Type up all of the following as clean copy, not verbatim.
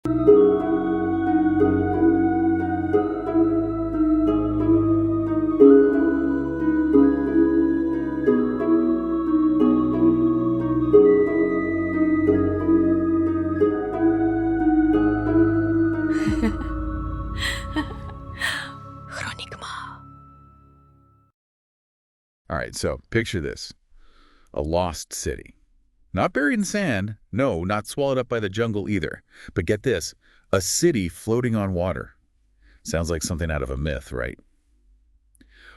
All right, so picture this. A lost city. Not buried in sand. No, not swallowed up by the jungle either. But get this, a city floating on water. Sounds like something out of a myth, right?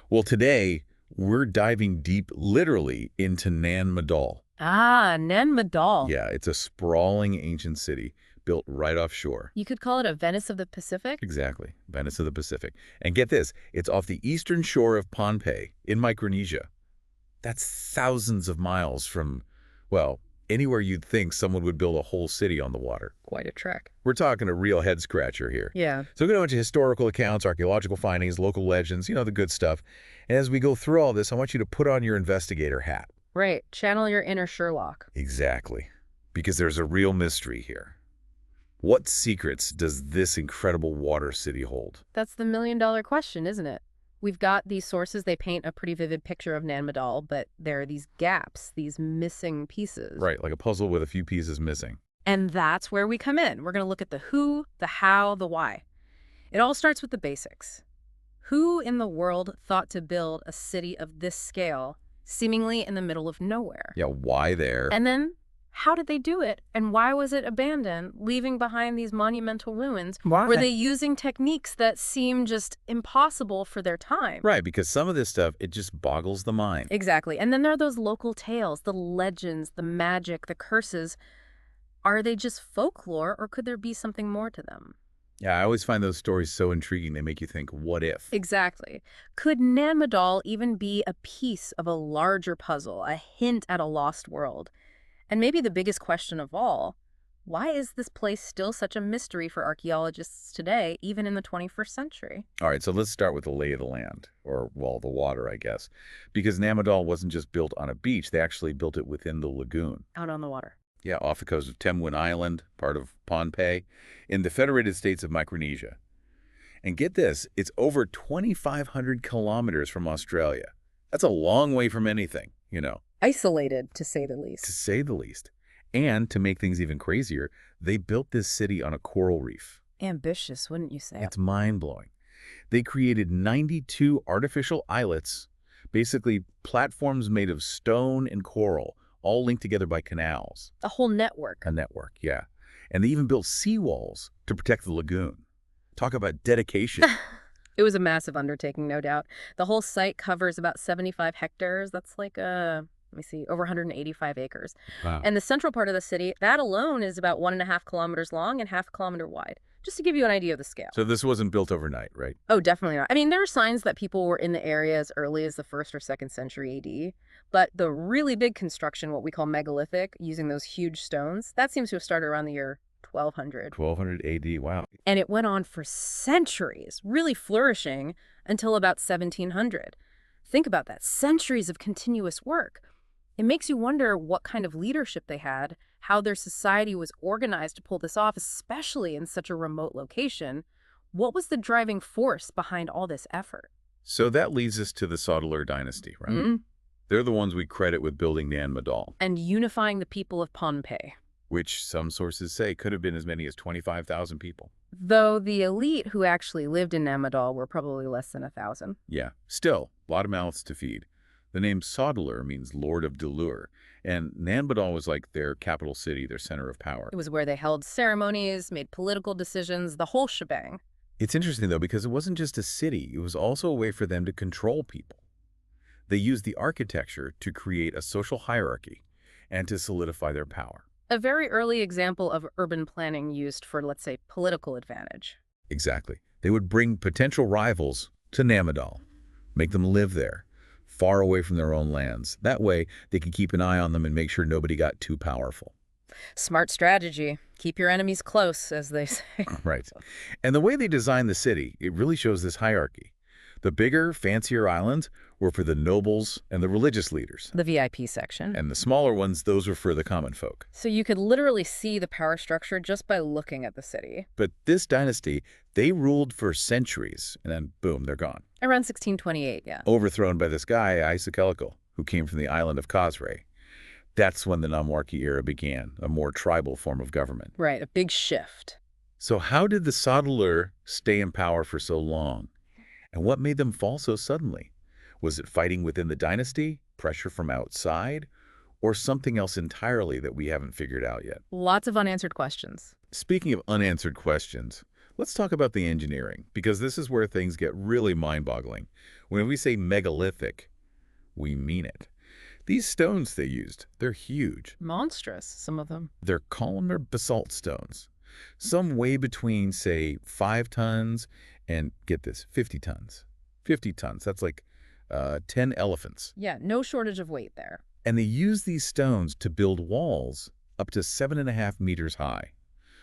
Well, today, we're diving deep, literally, into Nan Madol. Ah, Nan Madol. Yeah, it's a sprawling ancient city built right offshore. You could call it a Venice of the Pacific? Exactly, Venice of the Pacific. And get this, it's off the eastern shore of Pohnpei in Micronesia. That's thousands of miles from, well, anywhere you'd think someone would build a whole city on the water. Quite a trek. We're talking a real head-scratcher here. Yeah. So we're going to go into historical accounts, archaeological findings, local legends, the good stuff. And as we go through all this, I want you to put on your investigator hat. Right. Channel your inner Sherlock. Exactly. Because there's a real mystery here. What secrets does this incredible water city hold? That's the million-dollar question, isn't it? We've got these sources, they paint a pretty vivid picture of Nan Madol, but there are these gaps, these missing pieces. Right, like a puzzle with a few pieces missing. And that's where we come in. We're going to look at the who, the how, the why. It all starts with the basics. Who in the world thought to build a city of this scale, seemingly in the middle of nowhere? Yeah, why there? And then, how did they do it? And why was it abandoned, leaving behind these monumental ruins? Why? Were they using techniques that seem just impossible for their time? Right, because some of this stuff, it just boggles the mind. Exactly. And then there are those local tales, the legends, the magic, the curses. Are they just folklore, or could there be something more to them? Yeah, I always find those stories so intriguing. They make you think, what if? Exactly. Could Nan Madol even be a piece of a larger puzzle, a hint at a lost world? And maybe the biggest question of all, why is this place still such a mystery for archaeologists today, even in the 21st century? All right, so let's start with the lay of the land, or, well, the water, I guess. Because Nan Madol wasn't just built on a beach, they actually built it within the lagoon. Out on the water. Yeah, off the coast of Temwin Island, part of Pohnpei, in the Federated States of Micronesia. And get this, it's over 2,500 kilometers from Australia. That's a long way from anything, Isolated, to say the least. To say the least. And to make things even crazier, they built this city on a coral reef. Ambitious, wouldn't you say? It's mind-blowing. They created 92 artificial islets, basically platforms made of stone and coral, all linked together by canals. A whole network. A network, yeah. And they even built seawalls to protect the lagoon. Talk about dedication. It was a massive undertaking, no doubt. The whole site covers about 75 hectares. That's like over 185 acres. Wow. And the central part of the city, that alone is about 1.5 kilometers long and 0.5 kilometer wide. Just to give you an idea of the scale. So this wasn't built overnight, right? Oh, definitely not. I mean, there are signs that people were in the area as early as the 1st or 2nd century AD. But the really big construction, what we call megalithic, using those huge stones, that seems to have started around the year 1200. 1200 AD, wow. And it went on for centuries, really flourishing until about 1700. Think about that, centuries of continuous work. It makes you wonder what kind of leadership they had, how their society was organized to pull this off, especially in such a remote location. What was the driving force behind all this effort? So that leads us to the Sodeler dynasty, right? Mm-hmm. They're the ones we credit with building Nan Madol. And unifying the people of Pohnpei. Which some sources say could have been as many as 25,000 people. Though the elite who actually lived in Nan Madol were probably less than 1,000. Yeah, still, a lot of mouths to feed. The name Sodeler means Lord of Delure, and Nan Madol was like their capital city, their center of power. It was where they held ceremonies, made political decisions, the whole shebang. It's interesting, though, because it wasn't just a city. It was also a way for them to control people. They used the architecture to create a social hierarchy and to solidify their power. A very early example of urban planning used for, let's say, political advantage. Exactly. They would bring potential rivals to Nan Madol, make them live there, far away from their own lands. That way, they could keep an eye on them and make sure nobody got too powerful. Smart strategy. Keep your enemies close, as they say. Right. And the way they designed the city, it really shows this hierarchy. The bigger, fancier islands were for the nobles and the religious leaders. The VIP section. And the smaller ones, those were for the common folk. So you could literally see the power structure just by looking at the city. But this dynasty, they ruled for centuries, and then boom, they're gone. Around 1628, yeah. Overthrown by this guy, Isokelical, who came from the island of Khosrae. That's when the Namwarki era began, a more tribal form of government. Right, a big shift. So how did the Sodalur stay in power for so long? And what made them fall so suddenly? Was it fighting within the dynasty, pressure from outside, or something else entirely that we haven't figured out yet? Lots of unanswered questions. Speaking of unanswered questions, let's talk about the engineering, because this is where things get really mind-boggling. When we say megalithic, we mean it. These stones they used, they're huge. Monstrous, some of them. They're columnar basalt stones. Some weigh between, say, 5 tons and, get this, 50 tons. 50 tons, that's like 10 elephants. Yeah, no shortage of weight there. And they use these stones to build walls up to 7.5 meters high.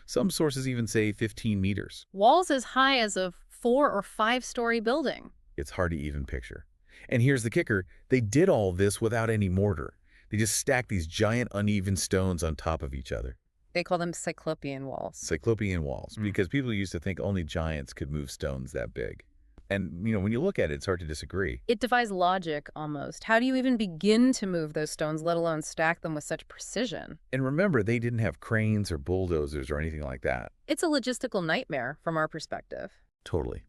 Some sources even say 15 meters. Walls as high as a 4- or 5-story building. It's hard to even picture. And here's the kicker, they did all this without any mortar. They just stacked these giant uneven stones on top of each other. They call them cyclopean walls. Cyclopean walls, because people used to think only giants could move stones that big. And, when you look at it, it's hard to disagree. It defies logic, almost. How do you even begin to move those stones, let alone stack them with such precision? And remember, they didn't have cranes or bulldozers or anything like that. It's a logistical nightmare from our perspective. Totally.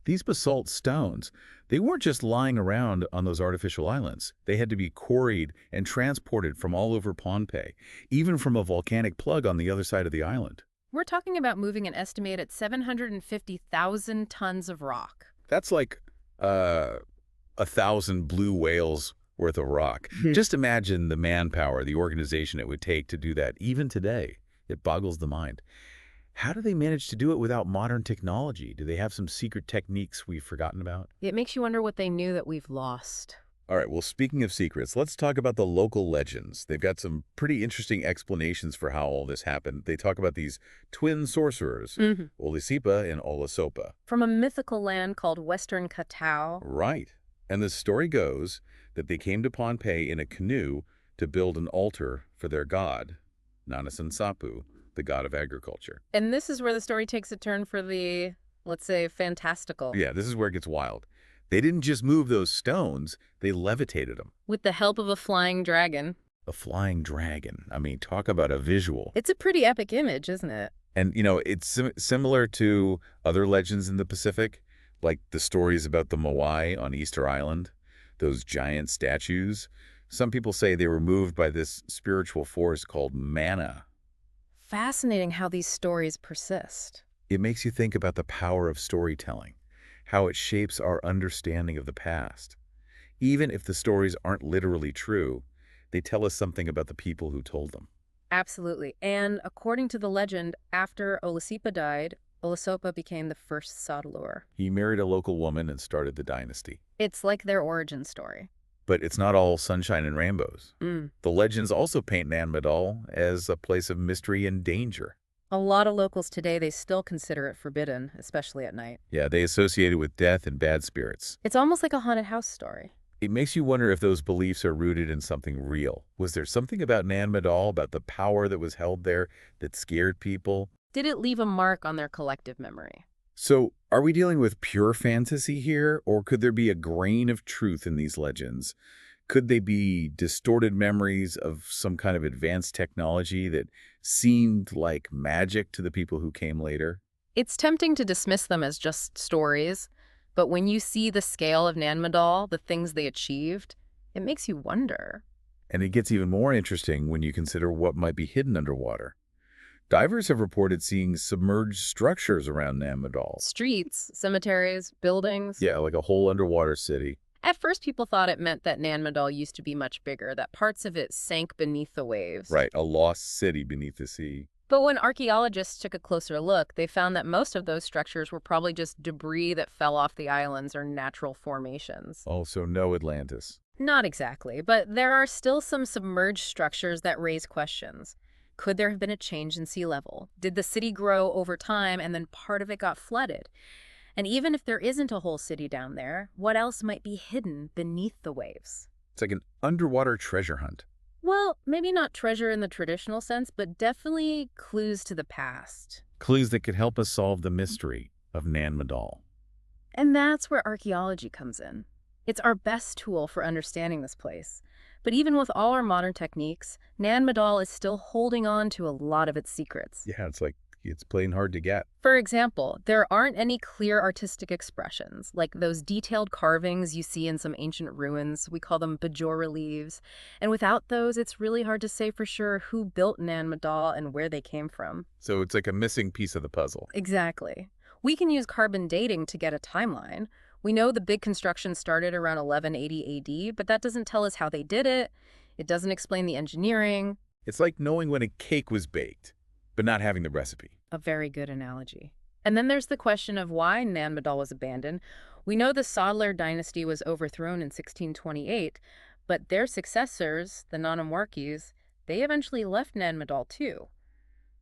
These basalt stones, they weren't just lying around on those artificial islands. They had to be quarried and transported from all over Pohnpei, even from a volcanic plug on the other side of the island. We're talking about moving an estimated 750,000 tons of rock. That's like 1,000 blue whales worth of rock. Just imagine the manpower, the organization it would take to do that. Even today, it boggles the mind. How do they manage to do it without modern technology? Do they have some secret techniques we've forgotten about? It makes you wonder what they knew that we've lost. All right, well, speaking of secrets, let's talk about the local legends. They've got some pretty interesting explanations for how all this happened. They talk about these twin sorcerers, Olisipa and Olasopa. From a mythical land called Western Katao. Right. And the story goes that they came to Pohnpei in a canoe to build an altar for their god, Nanasan Sapu, the god of agriculture. And this is where the story takes a turn for the, let's say, fantastical. Yeah, this is where it gets wild. They didn't just move those stones, they levitated them. With the help of a flying dragon. A flying dragon. I mean, talk about a visual. It's a pretty epic image, isn't it? And, it's similar to other legends in the Pacific, like the stories about the Moai on Easter Island, those giant statues. Some people say they were moved by this spiritual force called mana. Fascinating how these stories persist. It makes you think about the power of storytelling, how it shapes our understanding of the past. Even if the stories aren't literally true, they tell us something about the people who told them. Absolutely. And according to the legend, after Olisipa died, Olasopa became the first Sodalur. He married a local woman and started the dynasty. It's like their origin story. But it's not all sunshine and rainbows. The legends also paint Nan Madol as a place of mystery and danger. A lot of locals today, they still consider it forbidden, especially at night. Yeah, they associate it with death and bad spirits. It's almost like a haunted house story. It makes you wonder if those beliefs are rooted in something real. Was there something about Nan Madol, about the power that was held there, that scared people? Did it leave a mark on their collective memory? So, are we dealing with pure fantasy here, or could there be a grain of truth in these legends? Could they be distorted memories of some kind of advanced technology that seemed like magic to the people who came later? It's tempting to dismiss them as just stories, but when you see the scale of Nan Madol, the things they achieved, it makes you wonder. And it gets even more interesting when you consider what might be hidden underwater. Divers have reported seeing submerged structures around Nan Madol. Streets, cemeteries, buildings. Yeah, like a whole underwater city. At first, people thought it meant that Nan Madol used to be much bigger, that parts of it sank beneath the waves. Right, a lost city beneath the sea. But when archaeologists took a closer look, they found that most of those structures were probably just debris that fell off the islands or natural formations. Oh, so no Atlantis. Not exactly, but there are still some submerged structures that raise questions. Could there have been a change in sea level? Did the city grow over time and then part of it got flooded? And even if there isn't a whole city down there, what else might be hidden beneath the waves? It's like an underwater treasure hunt. Well, maybe not treasure in the traditional sense, but definitely clues to the past. Clues that could help us solve the mystery of Nan Madol. And that's where archaeology comes in. It's our best tool for understanding this place. But even with all our modern techniques, Nan Madol is still holding on to a lot of its secrets. Yeah, it's plain hard to get. For example, there aren't any clear artistic expressions, like those detailed carvings you see in some ancient ruins. We call them bas-reliefs. And without those, it's really hard to say for sure who built Nan Madol and where they came from. So it's like a missing piece of the puzzle. Exactly. We can use carbon dating to get a timeline. We know the big construction started around 1180 AD, but that doesn't tell us how they did it. It doesn't explain the engineering. It's like knowing when a cake was baked, but not having the recipe. A very good analogy. And then there's the question of why Nan Madol was abandoned. We know the Sodler dynasty was overthrown in 1628, but their successors, the Nanamarkis, they eventually left Nan Madol too.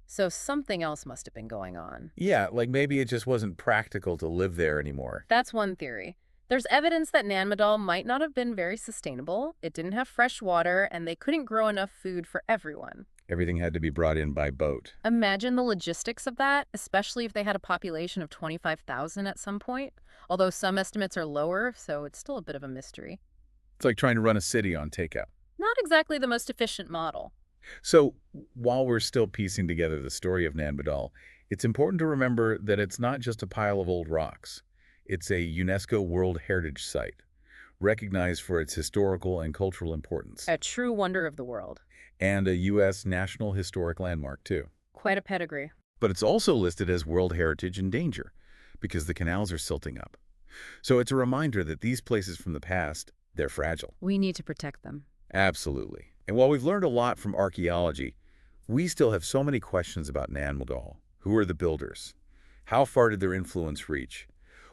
So something else must have been going on. Yeah, like maybe it just wasn't practical to live there anymore. That's one theory. There's evidence that Nan Madol might not have been very sustainable. It didn't have fresh water, and they couldn't grow enough food for everyone. Everything had to be brought in by boat. Imagine the logistics of that, especially if they had a population of 25,000 at some point. Although some estimates are lower, so it's still a bit of a mystery. It's like trying to run a city on takeout. Not exactly the most efficient model. So while we're still piecing together the story of Nan Madol, it's important to remember that it's not just a pile of old rocks. It's a UNESCO World Heritage Site, recognized for its historical and cultural importance. A true wonder of the world. And a U.S. National Historic Landmark, too. Quite a pedigree. But it's also listed as World Heritage in danger, because the canals are silting up. So it's a reminder that these places from the past, they're fragile. We need to protect them. Absolutely. And while we've learned a lot from archaeology, we still have so many questions about Nan Madol. Who are the builders? How far did their influence reach?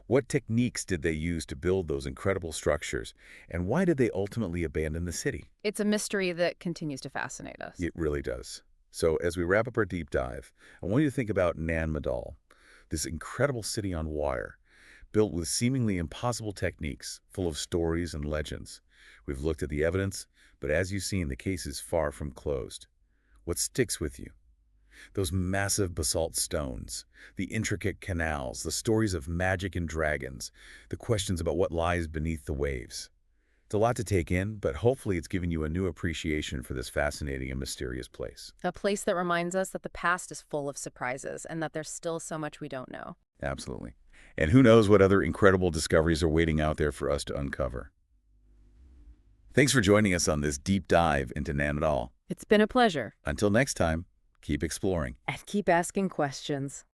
What techniques did they use to build those incredible structures? And why did they ultimately abandon the city? It's a mystery that continues to fascinate us. It really does. So as we wrap up our deep dive, I want you to think about Nan Madol, this incredible city on wire, built with seemingly impossible techniques, full of stories and legends. We've looked at the evidence, but as you've seen, the case is far from closed. What sticks with you? Those massive basalt stones, the intricate canals, the stories of magic and dragons, the questions about what lies beneath the waves. It's a lot to take in, but hopefully it's given you a new appreciation for this fascinating and mysterious place. A place that reminds us that the past is full of surprises and that there's still so much we don't know. Absolutely. And who knows what other incredible discoveries are waiting out there for us to uncover. Thanks for joining us on this deep dive into Nan Madol. It's been a pleasure. Until next time, keep exploring. And keep asking questions.